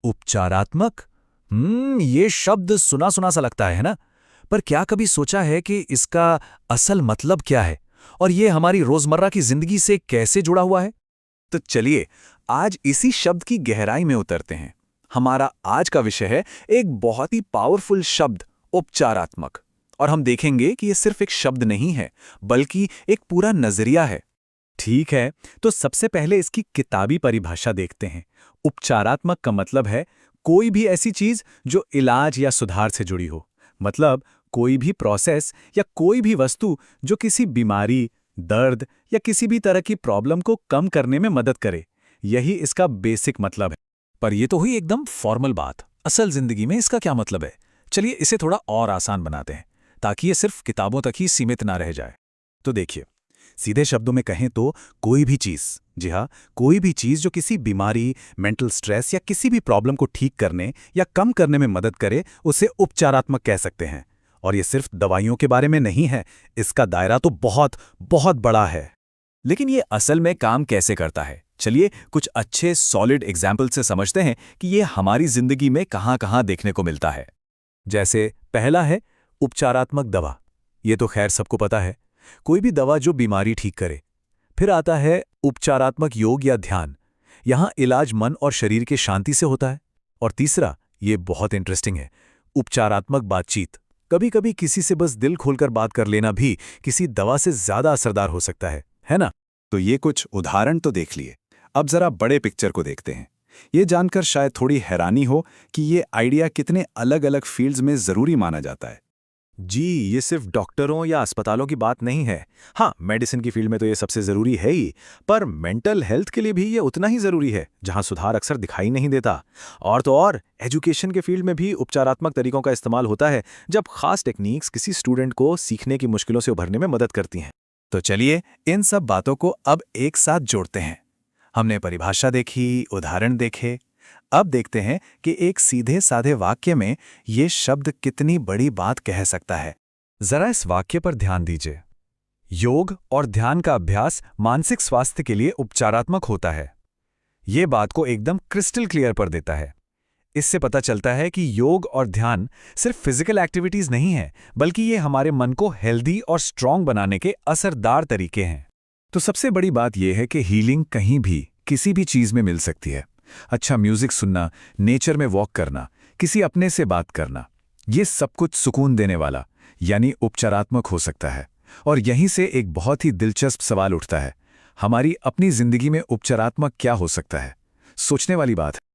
उपचारात्मक। ये शब्द सुना सुना सा लगता है ना? पर क्या कभी सोचा है कि इसका असल मतलब क्या है और ये हमारी रोजमर्रा की जिंदगी से कैसे जुड़ा हुआ है? तो चलिए आज इसी शब्द की गहराई में उतरते हैं। हमारा आज का विषय है एक बहुत ही पावरफुल शब्द, उपचारात्मक। और हम देखेंगे कि ये सिर्फ एक शब्द नहीं है, बल्कि एक पूरा नजरिया है। ठीक है, तो सबसे पहले इसकी किताबी परिभाषा देखते हैं। उपचारात्मक का मतलब है कोई भी ऐसी चीज जो इलाज या सुधार से जुड़ी हो। मतलब कोई भी प्रोसेस या कोई भी वस्तु जो किसी बीमारी, दर्द या किसी भी तरह की प्रॉब्लम को कम करने में मदद करे। यही इसका बेसिक मतलब है। पर ये तो हुई एकदम फॉर्मल बात। असल जिंदगी में इसका क्या मतलब है? चलिए इसे थोड़ा और आसान बनाते हैं, ताकि ये सिर्फ किताबों तक ही सीमित ना रह जाए। तो देखिए, सीधे शब्दों में कहें तो कोई भी चीज, जी हाँ, कोई भी चीज जो किसी बीमारी, मेंटल स्ट्रेस या किसी भी प्रॉब्लम को ठीक करने या कम करने में मदद करे, उसे उपचारात्मक कह सकते हैं। और ये सिर्फ दवाइयों के बारे में नहीं है, इसका दायरा तो बहुत बहुत बड़ा है। लेकिन ये असल में काम कैसे करता है? चलिए कुछ अच्छे सॉलिड एग्जाम्पल से समझते हैं कि ये हमारी जिंदगी में कहाँ-कहाँ देखने को मिलता है। जैसे पहला है उपचारात्मक दवा। ये तो खैर सबको पता है, कोई भी दवा जो बीमारी ठीक करे। फिर आता है उपचारात्मक योग या ध्यान। यहाँ इलाज मन और शरीर के शांति से होता है। और तीसरा, ये बहुत इंटरेस्टिंग है, उपचारात्मक बातचीत। कभी कभी किसी से बस दिल खोलकर बात कर लेना भी किसी दवा से ज्यादा असरदार हो सकता है ना? तो ये कुछ उदाहरण तो देख लिए। अब जरा बड़े पिक्चर को देखते हैं। ये जानकर शायद थोड़ी हैरानी हो कि ये आइडिया कितने अलग अलग फील्ड्स में जरूरी माना जाता है। जी, ये सिर्फ डॉक्टरों या अस्पतालों की बात नहीं है। हाँ, मेडिसिन की फील्ड में तो ये सबसे ज़रूरी है ही, पर मेंटल हेल्थ के लिए भी ये उतना ही ज़रूरी है, जहाँ सुधार अक्सर दिखाई नहीं देता। और तो और, एजुकेशन के फील्ड में भी उपचारात्मक तरीकों का इस्तेमाल होता है, जब खास टेक्निक्स किसी स्टूडेंट को सीखने की मुश्किलों से उभरने में मदद करती हैं। तो चलिए इन सब बातों को अब एक साथ जोड़ते हैं। हमने परिभाषा देखी, उदाहरण देखे। अब देखते हैं कि एक सीधे साधे वाक्य में ये शब्द कितनी बड़ी बात कह सकता है। जरा इस वाक्य पर ध्यान दीजिए। योग और ध्यान का अभ्यास मानसिक स्वास्थ्य के लिए उपचारात्मक होता है। ये बात को एकदम क्रिस्टल क्लियर कर देता है। इससे पता चलता है कि योग और ध्यान सिर्फ फिजिकल एक्टिविटीज नहीं है, बल्कि ये हमारे मन को हेल्दी और स्ट्रांग बनाने के असरदार तरीके हैं। तो सबसे बड़ी बात यह है कि हीलिंग कहीं भी, किसी भी चीज में मिल सकती है। अच्छा म्यूजिक सुनना, नेचर में वॉक करना, किसी अपने से बात करना, ये सब कुछ सुकून देने वाला यानी उपचारात्मक हो सकता है। और यहीं से एक बहुत ही दिलचस्प सवाल उठता है, हमारी अपनी जिंदगी में उपचारात्मक क्या हो सकता है? सोचने वाली बात है।